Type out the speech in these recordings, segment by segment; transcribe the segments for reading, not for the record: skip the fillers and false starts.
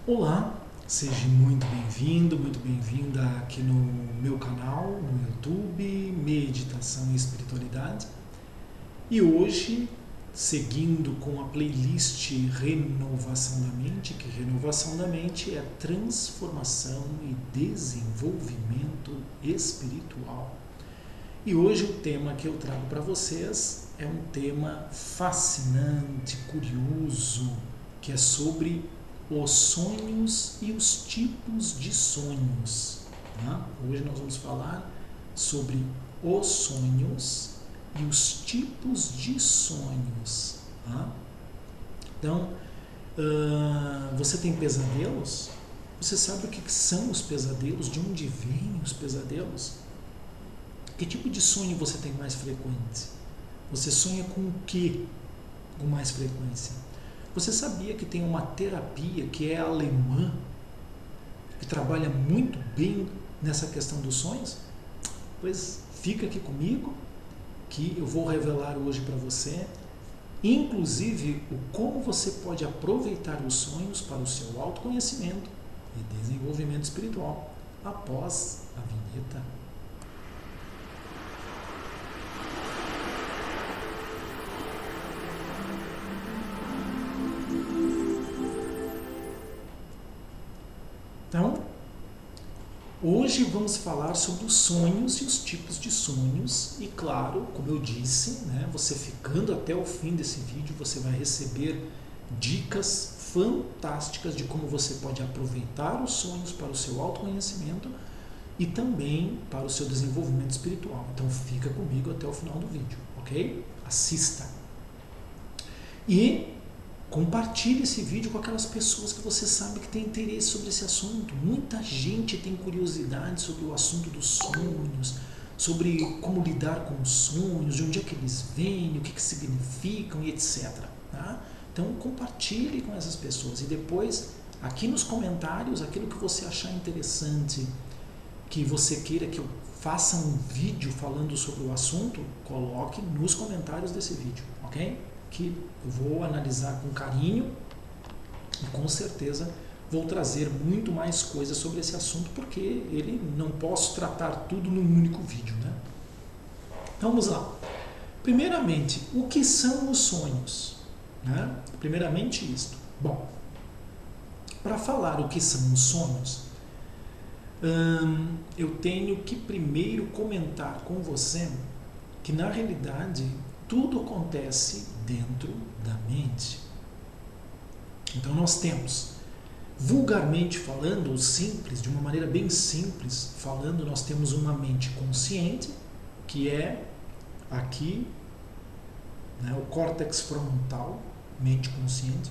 Olá, seja muito bem-vindo, muito bem-vinda aqui no meu canal, no YouTube, Meditação e Espiritualidade. E hoje, seguindo com a playlist Renovação da Mente, que renovação da mente é transformação e desenvolvimento espiritual. E hoje o tema que eu trago para vocês é um tema fascinante, curioso, que é sobre os sonhos e os tipos de sonhos. Tá? Hoje nós vamos falar sobre os sonhos e os tipos de sonhos. Tá? Então, você tem pesadelos? Você sabe o que são os pesadelos? De onde vêm os pesadelos? Que tipo de sonho você tem mais frequente? Você sonha com o que com mais frequência? Você sabia que tem uma terapia que é alemã, que trabalha muito bem nessa questão dos sonhos? Pois fica aqui comigo, que eu vou revelar hoje para você, inclusive o como você pode aproveitar os sonhos para o seu autoconhecimento e desenvolvimento espiritual após a vinheta. Então, hoje vamos falar sobre os sonhos e os tipos de sonhos e, claro, como eu disse, né, você ficando até o fim desse vídeo, você vai receber dicas fantásticas de como você pode aproveitar os sonhos para o seu autoconhecimento e também para o seu desenvolvimento espiritual. Então, fica comigo até o final do vídeo, ok? Assista. E compartilhe esse vídeo com aquelas pessoas que você sabe que tem interesse sobre esse assunto. Muita gente tem curiosidade sobre o assunto dos sonhos, sobre como lidar com os sonhos, de onde é que eles vêm, o que significam e etc. Tá? Então compartilhe com essas pessoas e depois, aqui nos comentários, aquilo que você achar interessante, que você queira que eu faça um vídeo falando sobre o assunto, coloque nos comentários desse vídeo, ok? Que eu vou analisar com carinho e com certeza vou trazer muito mais coisas sobre esse assunto, porque ele não posso tratar tudo num único vídeo, né? Então vamos lá. Primeiramente, o que são os sonhos? Né? Primeiramente isto. Bom, para falar o que são os sonhos, eu tenho que primeiro comentar com você que na realidade tudo acontece dentro da mente. Então nós temos, vulgarmente falando, ou simples, de uma maneira bem simples falando, nós temos uma mente consciente, que é aqui, né, o córtex frontal, mente consciente,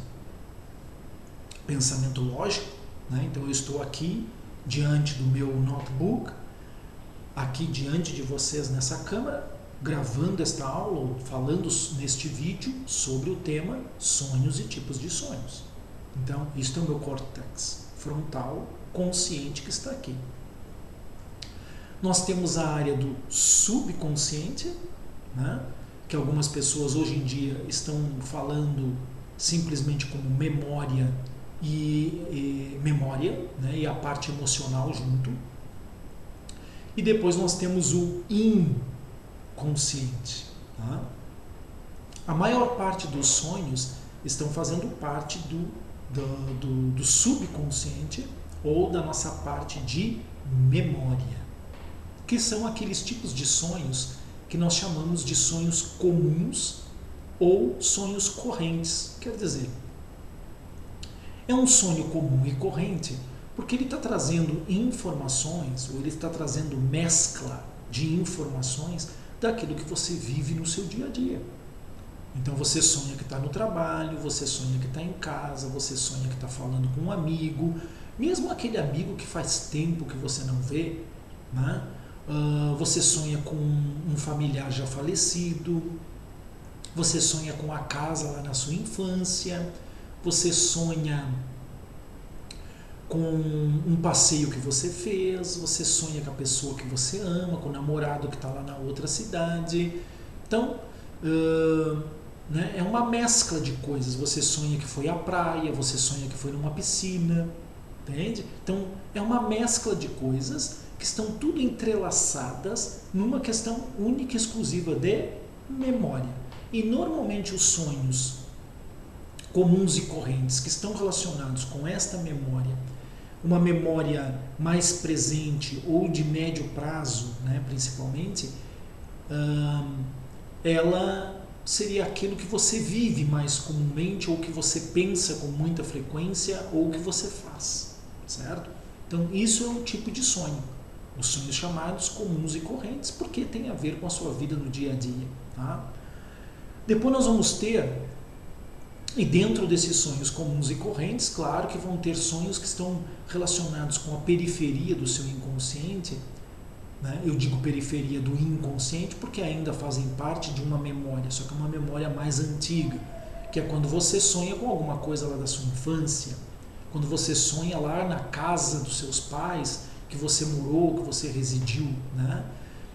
pensamento lógico, né? Então eu estou aqui diante do meu notebook, aqui diante de vocês nessa câmera, gravando esta aula, ou falando neste vídeo sobre o tema sonhos e tipos de sonhos. Então, isto é o meu córtex frontal consciente que está aqui. Nós temos a área do subconsciente, né, que algumas pessoas hoje em dia estão falando simplesmente como memória memória, né, e a parte emocional junto. E depois nós temos o inconsciente. Tá? A maior parte dos sonhos estão fazendo parte do subconsciente ou da nossa parte de memória, que são aqueles tipos de sonhos que nós chamamos de sonhos comuns ou sonhos correntes. Quer dizer, é um sonho comum e corrente porque ele está trazendo informações, ou ele está trazendo mescla de informações daquilo que você vive no seu dia a dia. Então você sonha que está no trabalho, você sonha que está em casa, você sonha que está falando com um amigo, mesmo aquele amigo que faz tempo que você não vê, né? Você sonha com um familiar já falecido, você sonha com a casa lá na sua infância, você sonha com um passeio que você fez, você sonha com a pessoa que você ama, com o namorado que está lá na outra cidade. Então, né? É uma mescla de coisas. Você sonha que foi à praia, você sonha que foi numa piscina, entende? Então, é uma mescla de coisas que estão tudo entrelaçadas numa questão única e exclusiva de memória. E normalmente os sonhos comuns e correntes que estão relacionados com esta memória, uma memória mais presente ou de médio prazo, né, principalmente, ela seria aquilo que você vive mais comumente, ou que você pensa com muita frequência, ou que você faz, certo? Então, isso é um tipo de sonho. Os sonhos chamados comuns e correntes, porque tem a ver com a sua vida no dia a dia. Tá? Depois nós vamos ter, e dentro desses sonhos comuns e correntes, claro que vão ter sonhos que estão relacionados com a periferia do seu inconsciente. Né? Eu digo periferia do inconsciente porque ainda fazem parte de uma memória, só que é uma memória mais antiga, que é quando você sonha com alguma coisa lá da sua infância, quando você sonha lá na casa dos seus pais, que você morou, que você residiu, né?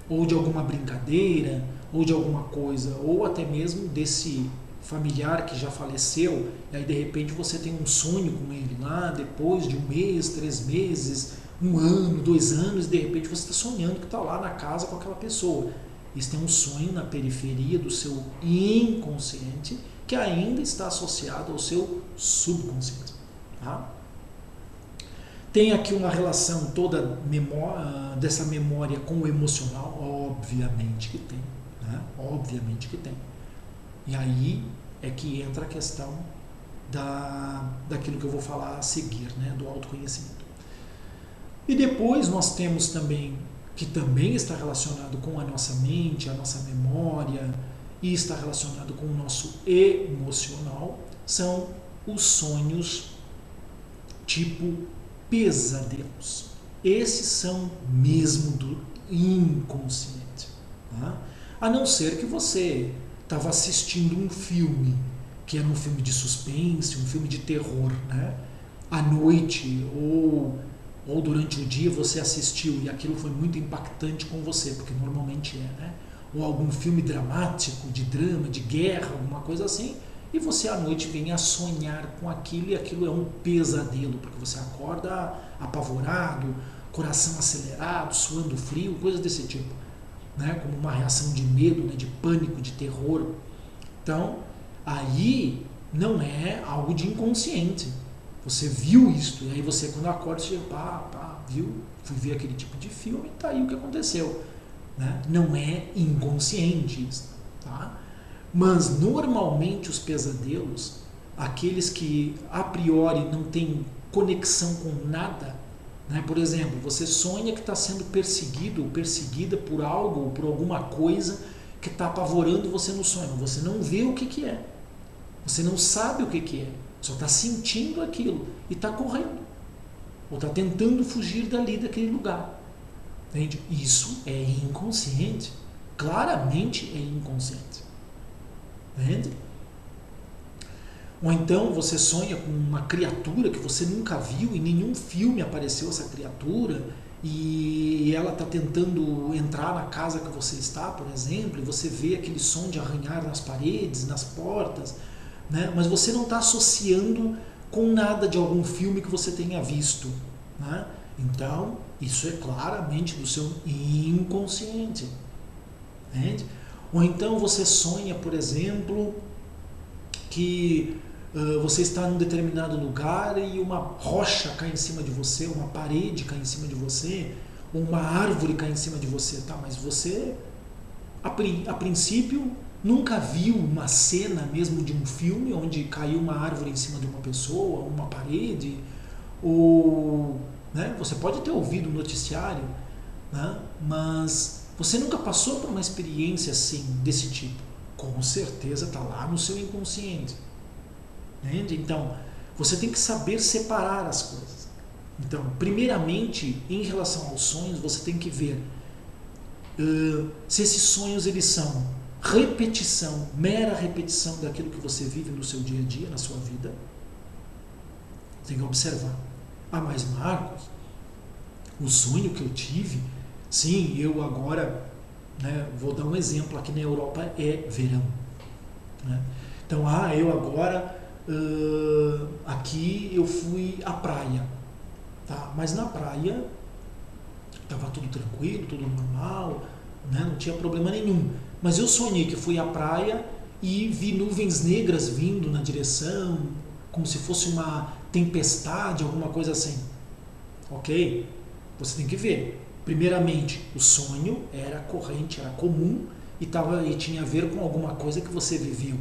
Ou de alguma brincadeira, ou de alguma coisa, ou até mesmo desse familiar que já faleceu, e aí de repente você tem um sonho com ele lá, depois de um mês, 3 meses, 1 ano, 2 anos, e de repente você está sonhando que está lá na casa com aquela pessoa. Isso é um sonho na periferia do seu inconsciente, que ainda está associado ao seu subconsciente. Tá? Tem aqui uma relação toda dessa memória com o emocional, obviamente que tem. Né? Obviamente que tem. E aí é que entra a questão daquilo que eu vou falar a seguir, né? Do autoconhecimento. E depois nós temos também, que também está relacionado com a nossa mente, a nossa memória, e está relacionado com o nosso emocional, são os sonhos tipo pesadelos. Esses são mesmo do inconsciente. Tá? A não ser que você estava assistindo um filme, que era um filme de suspense, um filme de terror, né? À noite ou durante o dia você assistiu e aquilo foi muito impactante com você, porque normalmente é, né? Ou algum filme dramático, de drama, de guerra, alguma coisa assim, e você à noite vem a sonhar com aquilo e aquilo é um pesadelo, porque você acorda apavorado, coração acelerado, suando frio, coisas desse tipo, né? Como uma reação de medo, né? De pânico, de terror. Então, aí não é algo de inconsciente. Você viu isso, e aí você quando acorda, você viu, fui ver aquele tipo de filme, tá aí o que aconteceu. Né? Não é inconsciente isso. Tá? Mas normalmente os pesadelos, aqueles que a priori não têm conexão com nada, né? Por exemplo, você sonha que está sendo perseguido ou perseguida por algo ou por alguma coisa que está apavorando você no sonho. Você não vê o que é. Você não sabe o que é. Só está sentindo aquilo e está correndo. Ou está tentando fugir dali, daquele lugar. Entende? Isso é inconsciente. Claramente é inconsciente. Entende? Ou então você sonha com uma criatura que você nunca viu, em nenhum filme apareceu essa criatura, e ela está tentando entrar na casa que você está, por exemplo, e você vê aquele som de arranhar nas paredes, nas portas, né? Mas você não está associando com nada de algum filme que você tenha visto. Né? Então, isso é claramente do seu inconsciente. Entende? Ou então você sonha, por exemplo, que você está num determinado lugar e uma rocha cai em cima de você, uma parede cai em cima de você, ou uma árvore cai em cima de você, tá? Mas você, a princípio, nunca viu uma cena mesmo de um filme onde caiu uma árvore em cima de uma pessoa, uma parede, ou, né? Você pode ter ouvido um noticiário, né? Mas você nunca passou por uma experiência assim, desse tipo. Com certeza está lá no seu inconsciente. Entende? Então, você tem que saber separar as coisas. Então, primeiramente, em relação aos sonhos, você tem que ver se esses sonhos eles são repetição, mera repetição daquilo que você vive no seu dia a dia, na sua vida. Você tem que observar. Mas Marcos, o sonho que eu tive, sim, eu agora, né, vou dar um exemplo, aqui na Europa é verão. né? Então, eu agora, aqui eu fui à praia, tá? Mas na praia estava tudo tranquilo, tudo normal, né? Não tinha problema nenhum. Mas eu sonhei que fui à praia e vi nuvens negras vindo na direção, como se fosse uma tempestade, alguma coisa assim. Ok? Você tem que ver. Primeiramente, o sonho era corrente, era comum e tinha a ver com alguma coisa que você viveu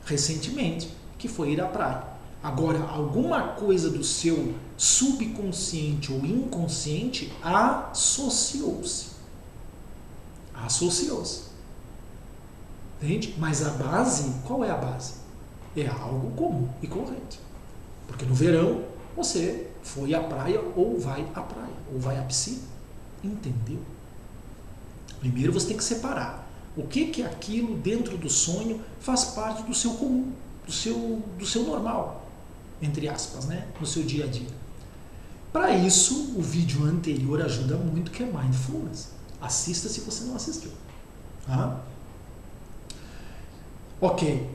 recentemente, que foi ir à praia. Agora, alguma coisa do seu subconsciente ou inconsciente associou-se. Associou-se. Entende? Mas a base, qual é a base? É algo comum e corrente. Porque no verão, você foi à praia ou vai à praia, ou vai à piscina. Entendeu? Primeiro você tem que separar. O que é aquilo dentro do sonho faz parte do seu comum, do seu normal, entre aspas, né? No seu dia a dia. Para isso, o vídeo anterior ajuda muito, que é Mindfulness. Assista se você não assistiu. Tá? Ok.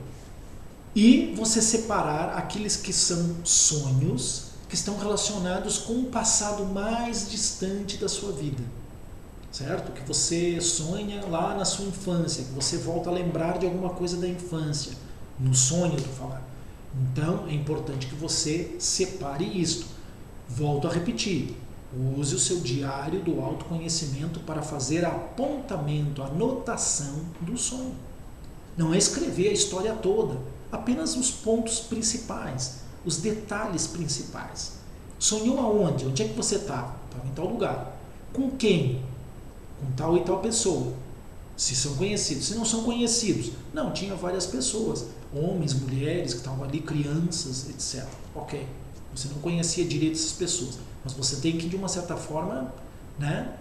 E você separar aqueles que são sonhos que estão relacionados com o passado mais distante da sua vida. Certo? Que você sonha lá na sua infância, que você volta a lembrar de alguma coisa da infância. No sonho, eu estou falando. Então, é importante que você separe isto. Volto a repetir. Use o seu diário do autoconhecimento para fazer apontamento, anotação do sonho. Não é escrever a história toda, apenas os pontos principais, os detalhes principais. Sonhou aonde? Onde é que você estava? Estava em tal lugar. Com quem? Com tal e tal pessoa. Se são conhecidos. Se não são conhecidos, não, tinha várias pessoas. Homens, mulheres que estavam ali, crianças, etc. Ok. Você não conhecia direito essas pessoas. Mas você tem que, de uma certa forma, né,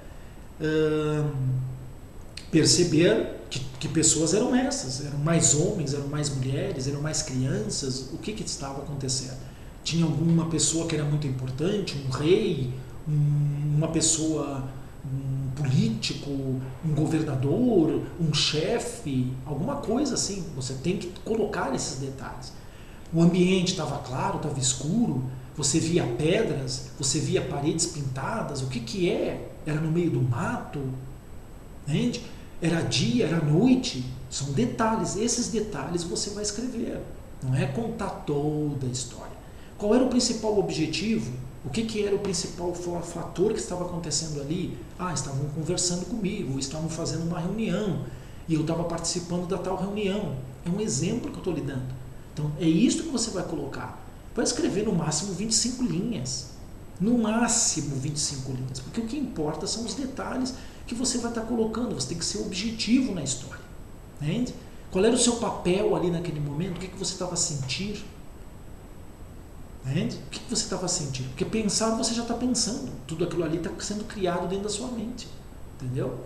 perceber que pessoas eram essas. Eram mais homens, eram mais mulheres, eram mais crianças. O que estava acontecendo? Tinha alguma pessoa que era muito importante, um rei, uma pessoa, um político, um governador, um chefe, alguma coisa assim. Você tem que colocar esses detalhes. O ambiente estava claro, estava escuro, você via pedras, você via paredes pintadas, o que é? Era no meio do mato? Entende? Era dia, era noite? São detalhes, esses detalhes você vai escrever. Não é contar toda a história. Qual era o principal objetivo? O que era o principal fator que estava acontecendo ali? Estavam conversando comigo, ou estavam fazendo uma reunião, e eu estava participando da tal reunião. É um exemplo que eu estou lhe dando. Então, é isso que você vai colocar. Vai escrever no máximo 25 linhas. No máximo 25 linhas. Porque o que importa são os detalhes que você vai estar colocando. Você tem que ser objetivo na história. Entende? Qual era o seu papel ali naquele momento? O que você estava a sentir? Entende? O que você estava a sentir? Porque pensar, você já está pensando. Tudo aquilo ali está sendo criado dentro da sua mente. Entendeu?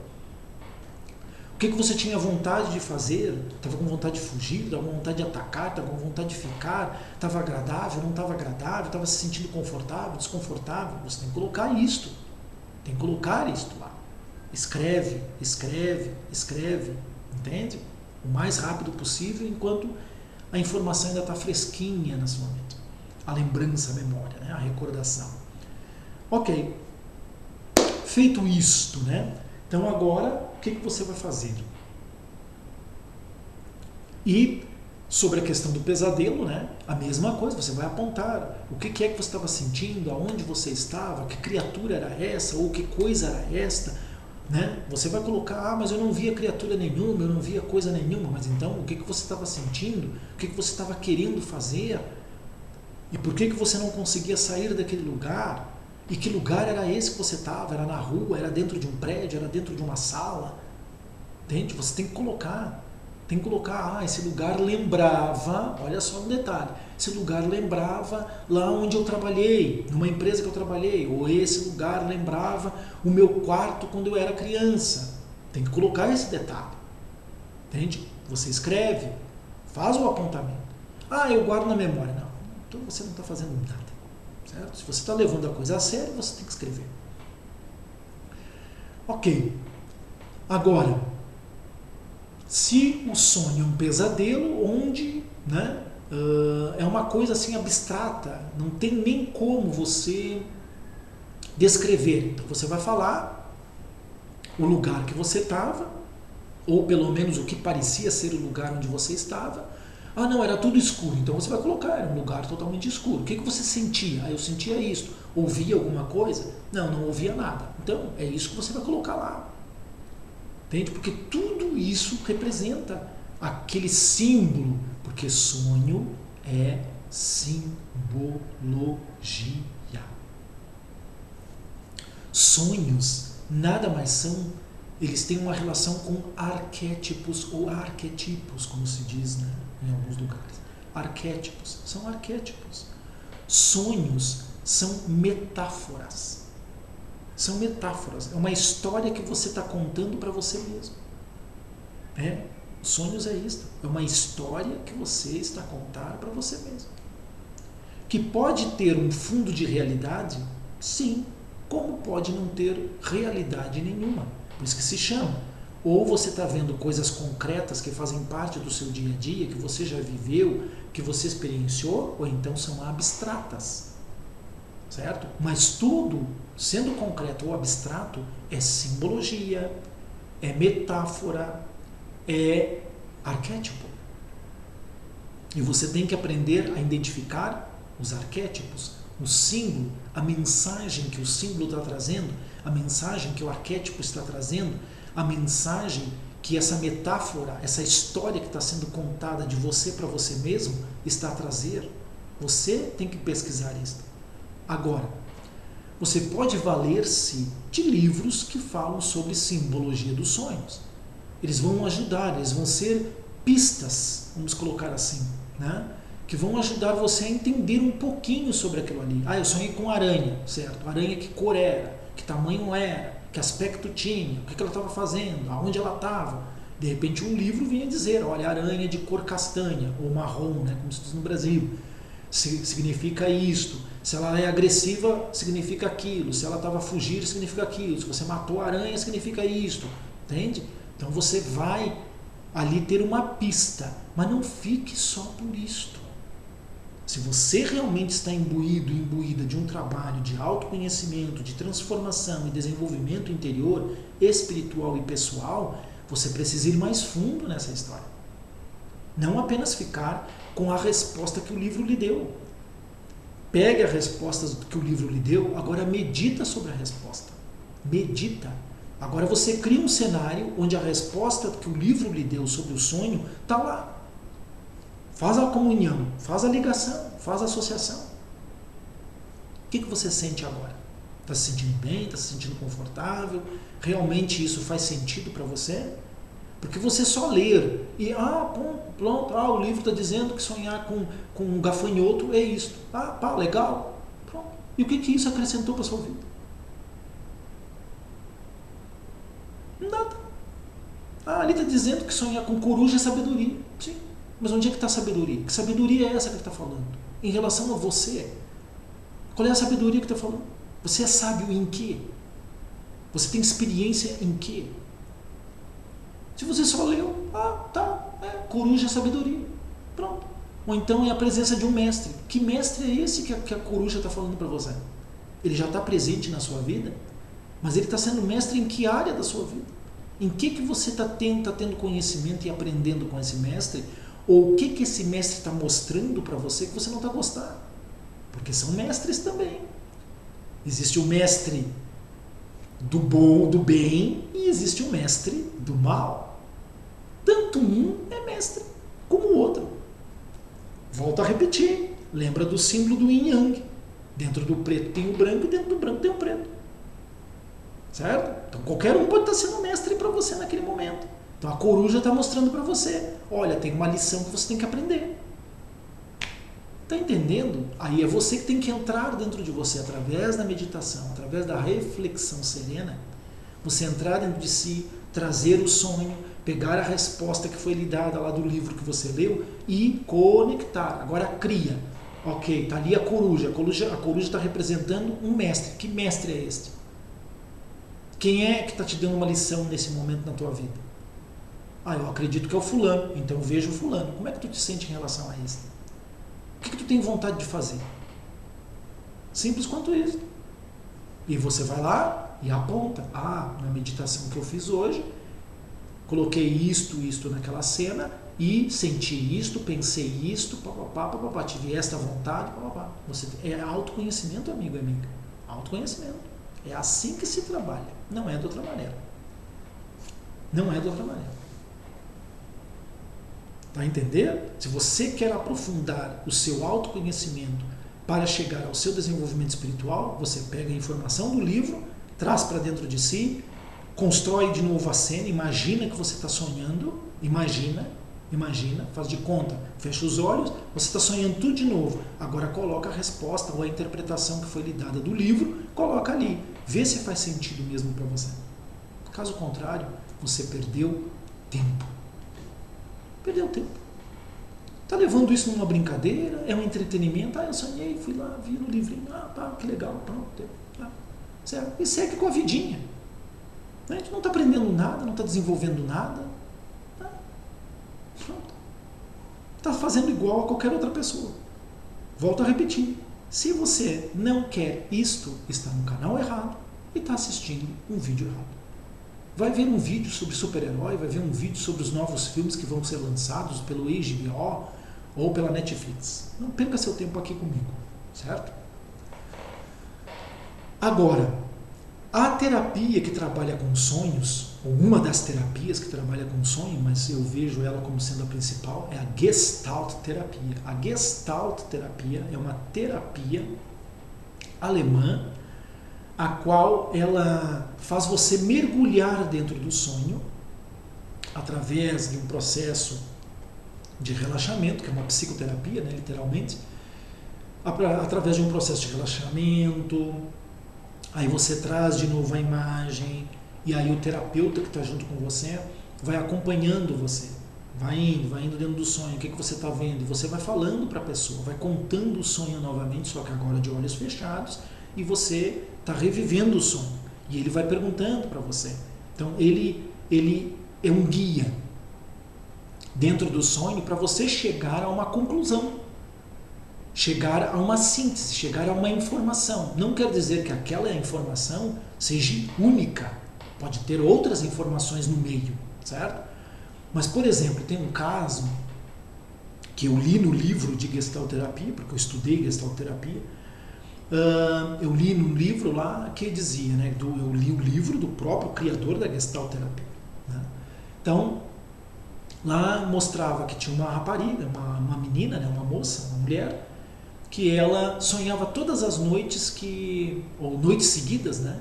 O que você tinha vontade de fazer? Estava com vontade de fugir? Estava com vontade de atacar? Estava com vontade de ficar? Estava agradável? Não estava agradável? Estava se sentindo confortável? Desconfortável? Você tem que colocar isto. Tem que colocar isto lá. Escreve, escreve, escreve. Entende? O mais rápido possível, enquanto a informação ainda está fresquinha na sua mente. A lembrança, a memória, né? A recordação. Ok. Feito isto, né? Então agora, o que você vai fazer? E sobre a questão do pesadelo, né? A mesma coisa, você vai apontar o que é que você estava sentindo, aonde você estava, que criatura era essa, ou que coisa era esta, né? Você vai colocar, mas eu não via criatura nenhuma, eu não via coisa nenhuma, mas então o que você estava sentindo, o que você estava querendo fazer, e por que você não conseguia sair daquele lugar? E que lugar era esse que você estava? Era na rua? Era dentro de um prédio? Era dentro de uma sala? Entende? Você tem que colocar. Tem que colocar, esse lugar lembrava, olha só um detalhe, esse lugar lembrava lá onde eu trabalhei, numa empresa que eu trabalhei, ou esse lugar lembrava o meu quarto quando eu era criança. Tem que colocar esse detalhe. Entende? Você escreve, faz o apontamento. Eu guardo na memória. Não, então você não está fazendo nada. Certo? Se você está levando a coisa a sério, você tem que escrever. Ok. Agora, Se o sonho é um pesadelo, onde, né, é uma coisa assim abstrata, não tem nem como você descrever. Então você vai falar o lugar que você estava, ou pelo menos o que parecia ser o lugar onde você estava. Ah, não, era tudo escuro. Então você vai colocar, era um lugar totalmente escuro. O que você sentia? Ah, eu sentia isso. Ouvia alguma coisa? Não, não ouvia nada. Então é isso que você vai colocar lá. Entende? Porque tudo isso representa aquele símbolo. Porque sonho é simbologia. Sonhos nada mais são, eles têm uma relação com arquétipos ou arquetipos, como se diz, né, em alguns lugares. Arquétipos, são arquétipos. Sonhos são metáforas. São metáforas. É uma história que você está contando para você mesmo. Sonhos é isto. É uma história que você está a contar para você mesmo. Que pode ter um fundo de realidade? Sim. Como pode não ter realidade nenhuma? Por isso que se chama. Ou você está vendo coisas concretas que fazem parte do seu dia a dia, que você já viveu, que você experienciou, ou então são abstratas. Certo? Mas tudo, sendo concreto ou abstrato, é simbologia, é metáfora, é arquétipo. E você tem que aprender a identificar os arquétipos, o símbolo, a mensagem que o símbolo está trazendo, a mensagem que o arquétipo está trazendo, a mensagem que essa metáfora, essa história que está sendo contada de você para você mesmo está a trazer. Você tem que pesquisar isso. Agora, você pode valer-se de livros que falam sobre simbologia dos sonhos. Eles vão ajudar, eles vão ser pistas, vamos colocar assim, né? Que vão ajudar você a entender um pouquinho sobre aquilo ali. Ah, eu sonhei com aranha, certo? Aranha, que cor era, que tamanho era, que aspecto tinha, o que ela estava fazendo, aonde ela estava. De repente um livro vinha dizer, olha, aranha de cor castanha ou marrom, né, como se diz no Brasil, significa isto. Se ela é agressiva, significa aquilo. Se ela estava a fugir, significa aquilo. Se você matou a aranha, significa isto. Entende? Então você vai ali ter uma pista, mas não fique só por isto. Se você realmente está imbuída de um trabalho de autoconhecimento, de transformação e desenvolvimento interior, espiritual e pessoal, você precisa ir mais fundo nessa história. Não apenas ficar com a resposta que o livro lhe deu. Pegue a resposta que o livro lhe deu, agora medita sobre a resposta. Medita. Agora você cria um cenário onde a resposta que o livro lhe deu sobre o sonho está lá. Faz a comunhão, faz a ligação, faz a associação. O que você sente agora? Está se sentindo bem? Está se sentindo confortável? Realmente isso faz sentido para você? Porque você só ler e, pronto, o livro está dizendo que sonhar com um gafanhoto é isso. Legal. Pronto. E o que isso acrescentou para a sua vida? Nada. Ali está dizendo que sonhar com coruja é sabedoria. Sim. Mas onde é que está a sabedoria? Que sabedoria é essa que ele está falando? Em relação a você. Qual é a sabedoria que está falando? Você é sábio em quê? Você tem experiência em quê? Se você só leu, coruja é sabedoria. Pronto. Ou então é a presença de um mestre. Que mestre é esse que a coruja está falando para você? Ele já está presente na sua vida? Mas ele está sendo mestre em que área da sua vida? Em que você está tendo conhecimento e aprendendo com esse mestre? Ou o que esse mestre está mostrando para você que você não está gostando? Porque são mestres também. Existe o mestre do bom, do bem, e existe o mestre do mal. Tanto um é mestre como o outro. Volto a repetir. Lembra do símbolo do yin yang. Dentro do preto tem o branco e dentro do branco tem o preto. Certo? Então qualquer um pode estar sendo mestre para você naquele momento. Então a coruja está mostrando para você, olha, tem uma lição que você tem que aprender. Está entendendo? Aí é você que tem que entrar dentro de você, através da meditação, através da reflexão serena, você entrar dentro de si, trazer o sonho, pegar a resposta que foi lhe dada lá do livro que você leu e conectar. Agora cria. Ok, está ali a coruja está representando um mestre. Que mestre é este? Quem é que está te dando uma lição nesse momento na tua vida? Ah, eu acredito que é o fulano, então eu vejo o fulano. Como é que tu te sente em relação a isso? O que tu tem vontade de fazer? Simples quanto isso. E você vai lá e aponta. Ah, na meditação que eu fiz hoje, coloquei isto naquela cena e senti isto, pensei isto, papapá, tive esta vontade, papapá. Você é autoconhecimento, amigo e amiga. Autoconhecimento. É assim que se trabalha. Não é de outra maneira. Não é de outra maneira. Tá entendendo? Se você quer aprofundar o seu autoconhecimento para chegar ao seu desenvolvimento espiritual, você pega a informação do livro, traz para dentro de si, constrói de novo a cena, imagina que você está sonhando, imagina, faz de conta, fecha os olhos, você está sonhando tudo de novo. Agora coloca a resposta ou a interpretação que foi lhe dada do livro, coloca ali, vê se faz sentido mesmo para você. Caso contrário, você perdeu tempo. Perdeu tempo. Está levando isso numa brincadeira, é um entretenimento. Ah, eu sonhei, fui lá, vi no livrinho, pá, que legal, pronto. Certo? E segue com a vidinha. A gente não está aprendendo nada, não está desenvolvendo nada. Pronto. Está fazendo igual a qualquer outra pessoa. Volto a repetir. Se você não quer isto, está no canal errado e está assistindo um vídeo errado. Vai ver um vídeo sobre super-herói, vai ver um vídeo sobre os novos filmes que vão ser lançados pelo HBO ou pela Netflix. Não perca seu tempo aqui comigo, certo? Agora, a terapia que trabalha com sonhos, ou uma das terapias que trabalha com sonho, mas eu vejo ela como sendo a principal, é a Gestalt terapia. A Gestalt terapia é uma terapia alemã, a qual ela faz você mergulhar dentro do sonho através de um processo de relaxamento, que é uma psicoterapia, né, literalmente, através de um processo de relaxamento. Aí você traz de novo a imagem e aí o terapeuta que está junto com você vai acompanhando você, vai indo dentro do sonho, o que você está vendo, e você vai falando para a pessoa, vai contando o sonho novamente, só que agora de olhos fechados, e você está revivendo o sonho. E ele vai perguntando para você. Então ele é um guia dentro do sonho para você chegar a uma conclusão, chegar a uma síntese, chegar a uma informação. Não quer dizer que aquela informação seja única. Pode ter outras informações no meio, certo? Mas, por exemplo, tem um caso que eu li no livro de Gestalt terapia, porque eu estudei Gestalt terapia. Eu li num livro lá que dizia, né, eu li o livro do próprio criador da Gestalt terapia. Né? Então, lá mostrava que tinha uma rapariga, uma menina, né, uma moça, uma mulher, que ela sonhava todas as noites, ou noites seguidas, né,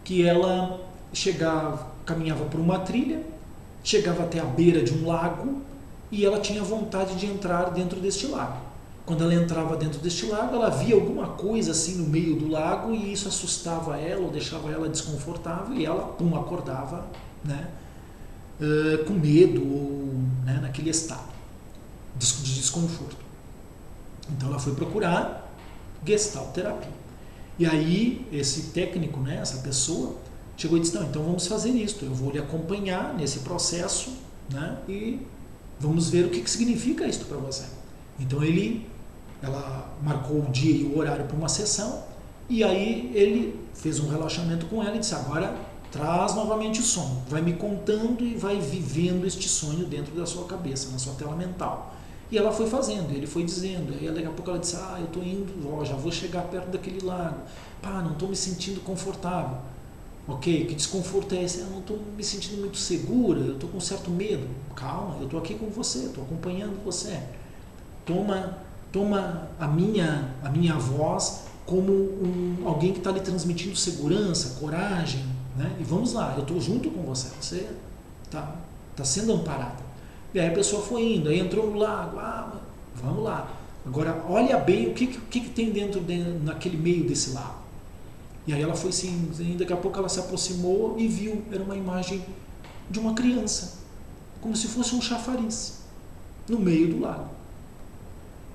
que ela caminhava por uma trilha, chegava até a beira de um lago e ela tinha vontade de entrar dentro deste lago. Quando ela entrava dentro deste lago, ela via alguma coisa assim no meio do lago e isso assustava ela ou deixava ela desconfortável e ela, acordava, né, com medo ou, né, naquele estado de desconforto. Então ela foi procurar Gestalt terapia. E aí esse técnico, né, essa pessoa, chegou e disse, não, então vamos fazer isso, eu vou lhe acompanhar nesse processo, né, e vamos ver o que significa isso para você. Então ela marcou o dia e o horário para uma sessão, e aí ele fez um relaxamento com ela e disse, agora traz novamente o sonho, vai me contando e vai vivendo este sonho dentro da sua cabeça, na sua tela mental. E ela foi fazendo, ele foi dizendo, aí daqui a pouco ela disse, eu estou indo, já vou chegar perto daquele lago, não estou me sentindo confortável. Ok, que desconforto é esse? Eu não estou me sentindo muito segura, eu estou com certo medo. Calma, eu estou aqui com você, estou acompanhando você. Toma a minha voz como alguém que está lhe transmitindo segurança, coragem, né? E vamos lá, eu estou junto com você, você está sendo amparada. E aí a pessoa foi indo, aí entrou no lago, vamos lá. Agora olha bem o que tem dentro naquele meio desse lago. E aí ela foi sim, e daqui a pouco ela se aproximou e viu, era uma imagem de uma criança, como se fosse um chafariz, no meio do lago.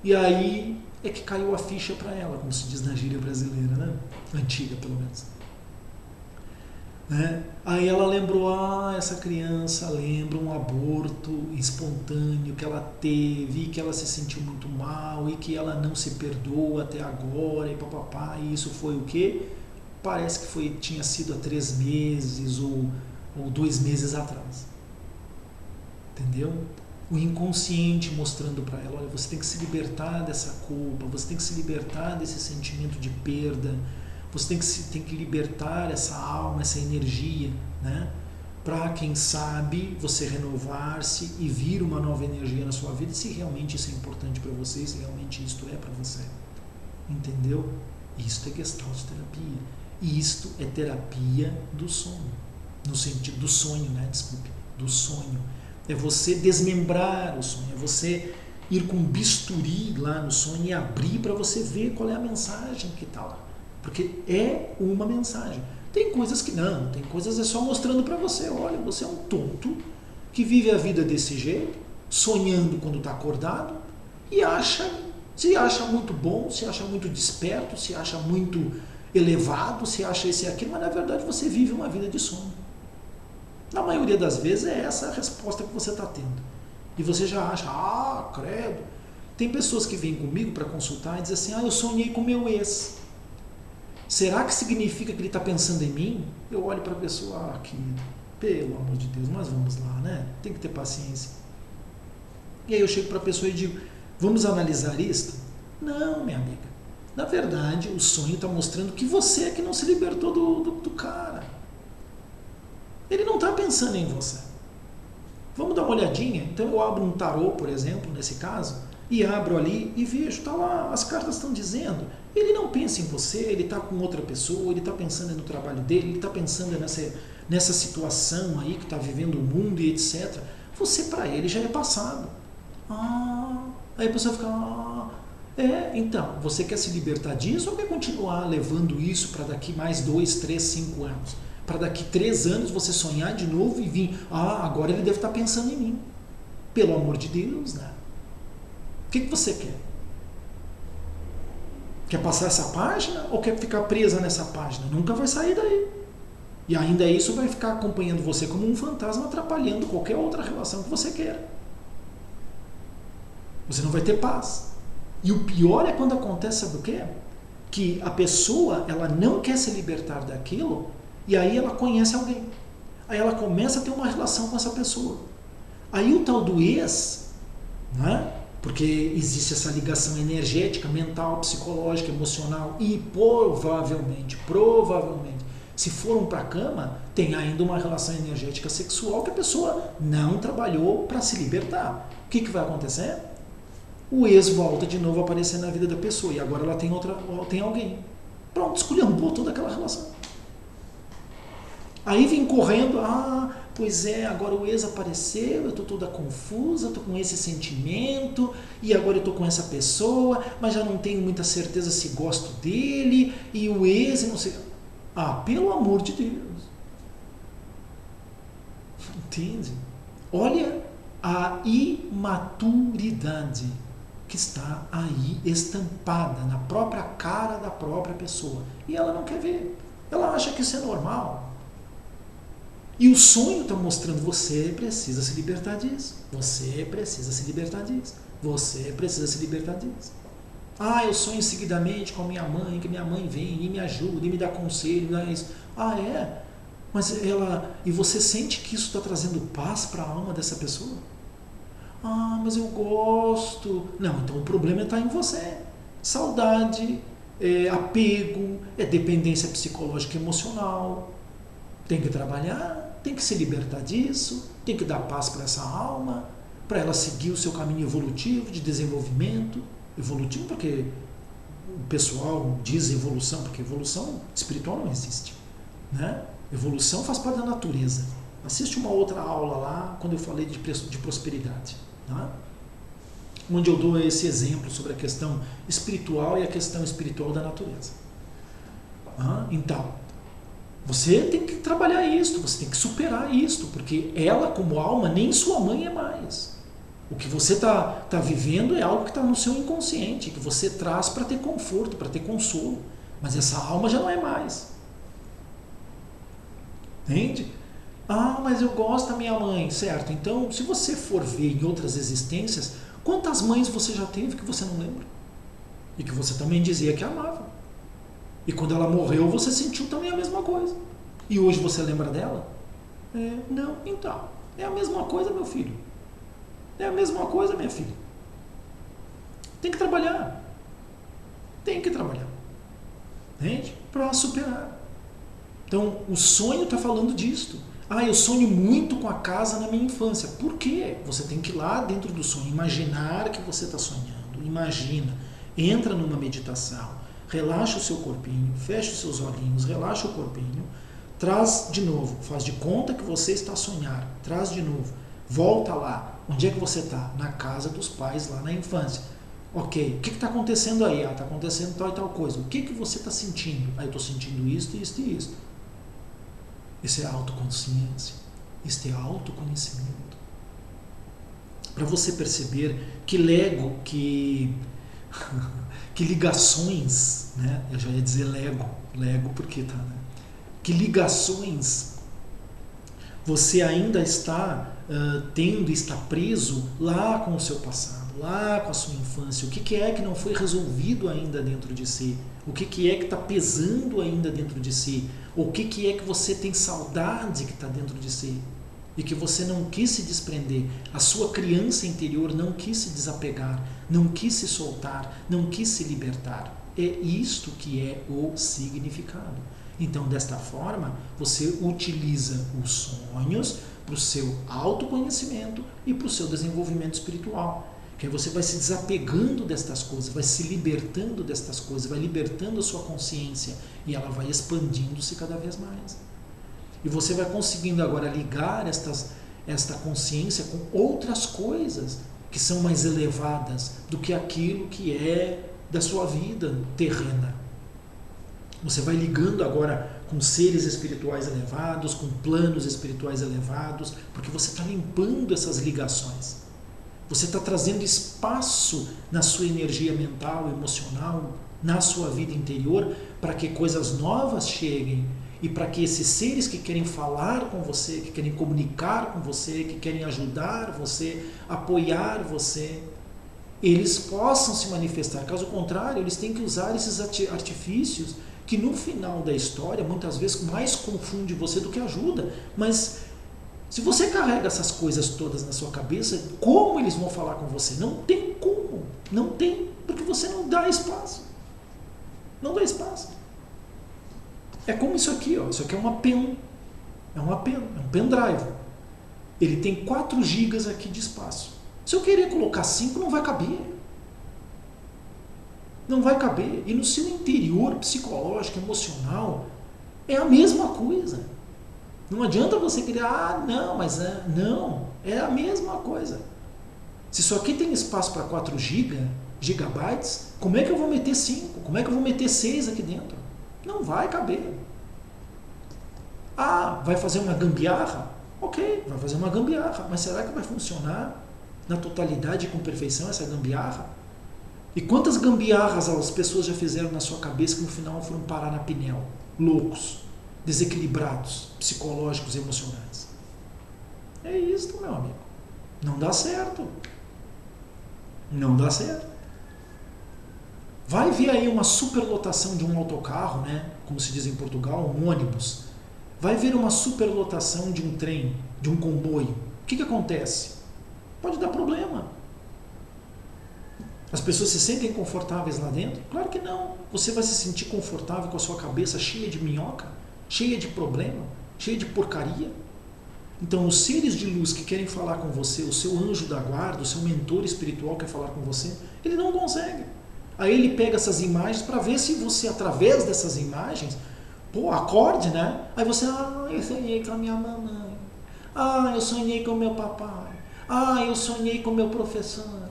E aí é que caiu a ficha para ela, como se diz na gíria brasileira, né? Antiga, pelo menos. né? Aí ela lembrou, essa criança lembra um aborto espontâneo que ela teve, e que ela se sentiu muito mal, e que ela não se perdoa até agora, e papapá, e isso foi o quê? Parece que tinha sido há 3 meses ou 2 meses atrás. Entendeu? O inconsciente mostrando para ela, olha, você tem que se libertar dessa culpa, você tem que se libertar desse sentimento de perda, você tem que libertar essa alma, essa energia, né? Para, quem sabe, você renovar-se e vir uma nova energia na sua vida, se realmente isso é importante para você, se realmente isto é para você. Entendeu? Isto é Gestalt terapia. Isto é terapia do sono. No sentido do sonho, né? Desculpe. Do sonho. É você desmembrar o sonho, é você ir com um bisturi lá no sonho e abrir para você ver qual é a mensagem que está lá. Porque é uma mensagem. Tem coisas que não, tem coisas é só mostrando para você, olha, você é um tonto que vive a vida desse jeito, sonhando quando está acordado e se acha muito bom, se acha muito desperto, se acha muito elevado, se acha esse e aquilo, mas na verdade você vive uma vida de sono. Na maioria das vezes é essa a resposta que você está tendo. E você já acha, credo. Tem pessoas que vêm comigo para consultar e dizem assim, eu sonhei com meu ex. Será que significa que ele está pensando em mim? Eu olho para a pessoa, querido, pelo amor de Deus, mas vamos lá, né? Tem que ter paciência. E aí eu chego para a pessoa e digo, vamos analisar isto? Não, minha amiga. Na verdade, o sonho está mostrando que você é que não se libertou do cara. Ele não está pensando em você. Vamos dar uma olhadinha? Então eu abro um tarô, por exemplo, nesse caso, e abro ali e vejo, está lá, as cartas estão dizendo, ele não pensa em você, ele está com outra pessoa, ele está pensando no trabalho dele, ele está pensando nessa situação aí que está vivendo o mundo e etc. Você para ele já é passado. Aí a pessoa fica, então, você quer se libertar disso ou quer continuar levando isso para daqui mais 2, 3, 5 anos? Para daqui 3 anos você sonhar de novo e vir, agora ele deve estar pensando em mim. Pelo amor de Deus, né? O que você quer? Quer passar essa página ou quer ficar presa nessa página? Nunca vai sair daí. E ainda isso vai ficar acompanhando você como um fantasma, atrapalhando qualquer outra relação que você queira. Você não vai ter paz. E o pior é quando acontece, sabe o quê? Que a pessoa, ela não quer se libertar daquilo, e aí ela conhece alguém. Aí ela começa a ter uma relação com essa pessoa. Aí o tal do ex, né? Porque existe essa ligação energética, mental, psicológica, emocional, e provavelmente, se foram para a cama, tem ainda uma relação energética sexual que a pessoa não trabalhou para se libertar. O que vai acontecer? O ex volta de novo a aparecer na vida da pessoa, e agora ela tem alguém. Pronto, esculhambou toda aquela relação. Aí vem correndo, pois é, agora o ex apareceu, eu estou toda confusa, estou com esse sentimento, e agora eu estou com essa pessoa, mas já não tenho muita certeza se gosto dele, e o ex, não sei... pelo amor de Deus. Entende? Olha a imaturidade que está aí estampada na própria cara da própria pessoa. E ela não quer ver. Ela acha que isso é normal. E o sonho está mostrando, você precisa se libertar disso. Você precisa se libertar disso. Você precisa se libertar disso. Eu sonho seguidamente com a minha mãe, que minha mãe vem e me ajuda, e me dá conselho, me dá isso. É? Mas e você sente que isso está trazendo paz para a alma dessa pessoa? Mas eu gosto. Não, então o problema está em você. Saudade, apego, dependência psicológica e emocional. Tem que trabalhar, tem que se libertar disso, tem que dar paz para essa alma, para ela seguir o seu caminho evolutivo, de desenvolvimento. Evolutivo porque o pessoal diz evolução, porque evolução espiritual não existe, né? Evolução faz parte da natureza. Assiste uma outra aula lá, quando eu falei de prosperidade, tá? Onde eu dou esse exemplo sobre a questão espiritual e a questão espiritual da natureza. Então, você tem que trabalhar isto, você tem que superar isto, porque ela, como alma, nem sua mãe é mais. O que você está vivendo é algo que está no seu inconsciente, que você traz para ter conforto, para ter consolo. Mas essa alma já não é mais. Entende? Ah, mas eu gosto da minha mãe, certo? Então, se você for ver em outras existências, quantas mães você já teve que você não lembra? E que você também dizia que amava. E quando ela morreu, você sentiu também a mesma coisa. E hoje você lembra dela? Não, então. É a mesma coisa, meu filho. É a mesma coisa, minha filha. Tem que trabalhar. Tem que trabalhar. Entende? Para superar. Então, o sonho está falando disto. Ah, eu sonho muito com a casa na minha infância. Por quê? Você tem que ir lá dentro do sonho, imaginar que você está sonhando. Imagina. Entra numa meditação. Relaxa o seu corpinho, fecha os seus olhinhos, relaxa o corpinho. Traz de novo. Faz de conta que você está a sonhar. Traz de novo. Volta lá. Onde é que você está? Na casa dos pais, lá na infância. Ok, o que está acontecendo aí? Está acontecendo tal e tal coisa. O que você está sentindo? Eu estou sentindo isto, isto e isto. Isso é autoconsciência. Isso é autoconhecimento. Para você perceber que que ligações, né? Eu já ia dizer Lego porque tá, né? Que ligações você ainda está tendo, está preso lá com o seu passado, lá com a sua infância. O que é que não foi resolvido ainda dentro de si? O que é que está pesando ainda dentro de si? O que é que você tem saudade que está dentro de si? E que você não quis se desprender. A sua criança interior não quis se desapegar, não quis se soltar, não quis se libertar. É isto que é o significado. Então, desta forma, você utiliza os sonhos para o seu autoconhecimento e para o seu desenvolvimento espiritual. Que aí você vai se desapegando destas coisas, vai se libertando destas coisas, vai libertando a sua consciência e ela vai expandindo-se cada vez mais. E você vai conseguindo agora ligar esta consciência com outras coisas que são mais elevadas do que aquilo que é da sua vida terrena. Você vai ligando agora com seres espirituais elevados, com planos espirituais elevados, porque você está limpando essas ligações. Você está trazendo espaço na sua energia mental, emocional, na sua vida interior, para que coisas novas cheguem e para que esses seres que querem falar com você, que querem comunicar com você, que querem ajudar você, apoiar você, eles possam se manifestar. Caso contrário, eles têm que usar esses artifícios que no final da história, muitas vezes, mais confunde você do que ajuda. Mas se você carrega essas coisas todas na sua cabeça, como eles vão falar com você? Não tem como. Não tem, porque você não dá espaço. Não dá espaço. É como isso aqui, ó. Isso aqui é uma pen. É um pendrive. Ele tem 4 GB aqui de espaço. Se eu querer colocar 5, não vai caber. Não vai caber. E no seu interior psicológico, emocional, é a mesma coisa. Não adianta você querer, não, mas não, é a mesma coisa. Se isso aqui tem espaço para 4 gigabytes, como é que eu vou meter 5? Como é que eu vou meter 6 aqui dentro? Não vai caber. Vai fazer uma gambiarra? Ok, vai fazer uma gambiarra, mas será que vai funcionar na totalidade e com perfeição essa gambiarra? E quantas gambiarras as pessoas já fizeram na sua cabeça que no final foram parar na pineal? Loucos, desequilibrados, psicológicos e emocionais. É isso, meu amigo. Não dá certo. Não dá certo. Vai ver aí uma superlotação de um autocarro, né? Como se diz em Portugal, um ônibus. Vai ver uma superlotação de um trem, de um comboio. O que acontece? Pode dar problema. As pessoas se sentem confortáveis lá dentro? Claro que não. Você vai se sentir confortável com a sua cabeça cheia de minhoca, cheia de problema, cheia de porcaria? Então, os seres de luz que querem falar com você, o seu anjo da guarda, o seu mentor espiritual quer falar com você, ele não consegue. Aí ele pega essas imagens para ver se você, através dessas imagens, acorde, né? Aí você, eu sonhei com a minha mamãe. Eu sonhei com o meu papai. Eu sonhei com o meu professor.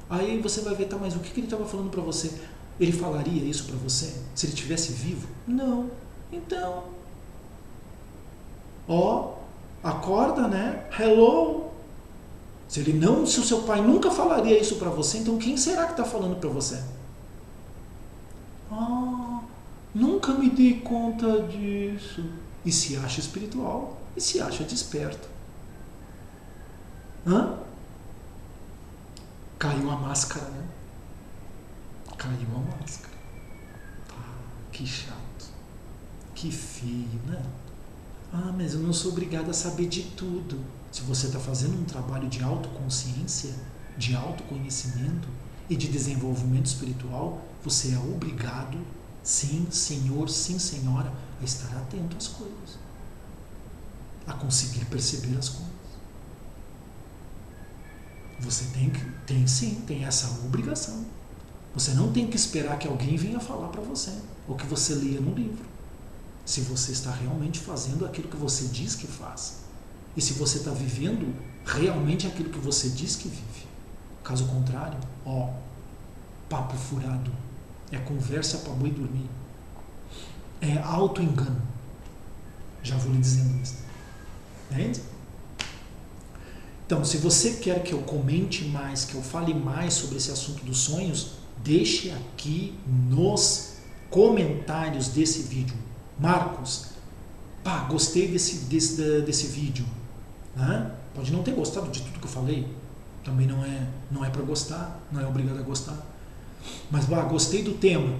Aí você vai ver, mas o que ele estava falando para você? Ele falaria isso para você se ele estivesse vivo? Não. Então, acorda, né? Hello. Se o seu pai nunca falaria isso para você, então quem será que está falando para você? Nunca me dei conta disso. e se acha espiritual e se acha desperto. Hã? Caiu a máscara, né? Caiu a máscara. Que chato. Que feio, né? Ah, mas eu não sou obrigado a saber de tudo. Se você está fazendo um trabalho de autoconsciência, de autoconhecimento e de desenvolvimento espiritual, você é obrigado, sim, senhor, sim, senhora, a estar atento às coisas. A conseguir perceber as coisas. Você tem essa obrigação. Você não tem que esperar que alguém venha falar para você, ou que você leia no livro. Se você está realmente fazendo aquilo que você diz que faz. E se você está vivendo realmente aquilo que você diz que vive. Caso contrário, papo furado. É conversa para boi dormir. É auto-engano. Já vou lhe dizendo isso. Entende? Então, se você quer que eu comente mais, que eu fale mais sobre esse assunto dos sonhos, deixe aqui nos comentários desse vídeo. Marcos, gostei desse vídeo. Né? Pode não ter gostado de tudo que eu falei. Também não é para gostar, não é obrigado a gostar. Mas, gostei do tema.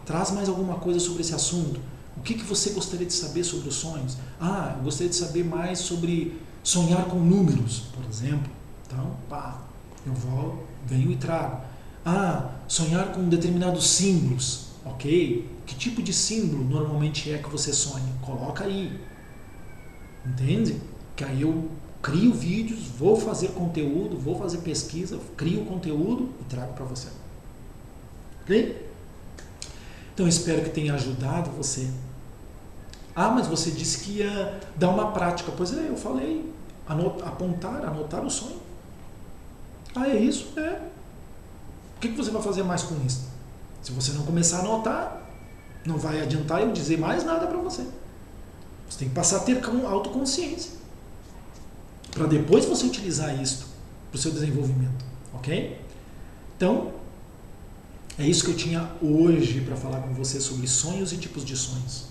Traz mais alguma coisa sobre esse assunto. O que você gostaria de saber sobre os sonhos? Eu gostaria de saber mais sobre sonhar com números, por exemplo. Então, eu venho e trago. Sonhar com determinados símbolos, ok? Que tipo de símbolo normalmente é que você sonha? Coloca aí. Entende? Que aí eu crio vídeos, vou fazer conteúdo, vou fazer pesquisa, crio conteúdo e trago para você. Ok? Então, eu espero que tenha ajudado você. Mas você disse que ia dar uma prática. Pois é, eu falei. Anotar o sonho. É isso? É. O que você vai fazer mais com isso? Se você não começar a anotar, não vai adiantar eu dizer mais nada para você. Você tem que passar a ter autoconsciência. Para depois você utilizar isso para o seu desenvolvimento. Ok? Então, é isso que eu tinha hoje para falar com você sobre sonhos e tipos de sonhos.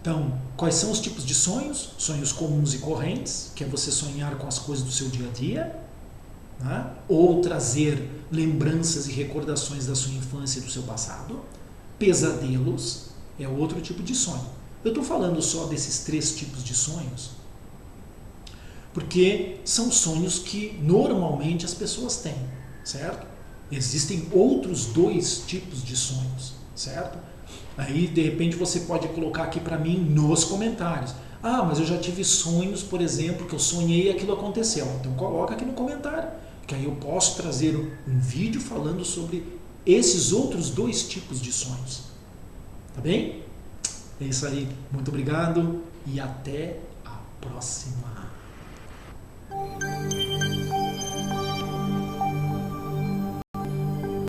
Então, quais são os tipos de sonhos? Sonhos comuns e correntes, que é você sonhar com as coisas do seu dia a dia, ou trazer lembranças e recordações da sua infância e do seu passado. Pesadelos é outro tipo de sonho. Eu estou falando só desses 3 tipos de sonhos, porque são sonhos que normalmente as pessoas têm, certo? Existem outros 2 tipos de sonhos, certo? Aí, de repente, você pode colocar aqui para mim nos comentários. Mas eu já tive sonhos, por exemplo, que eu sonhei e aquilo aconteceu. Então, coloca aqui no comentário, que aí eu posso trazer um vídeo falando sobre esses outros 2 tipos de sonhos. Tá bem? É isso aí. Muito obrigado e até a próxima.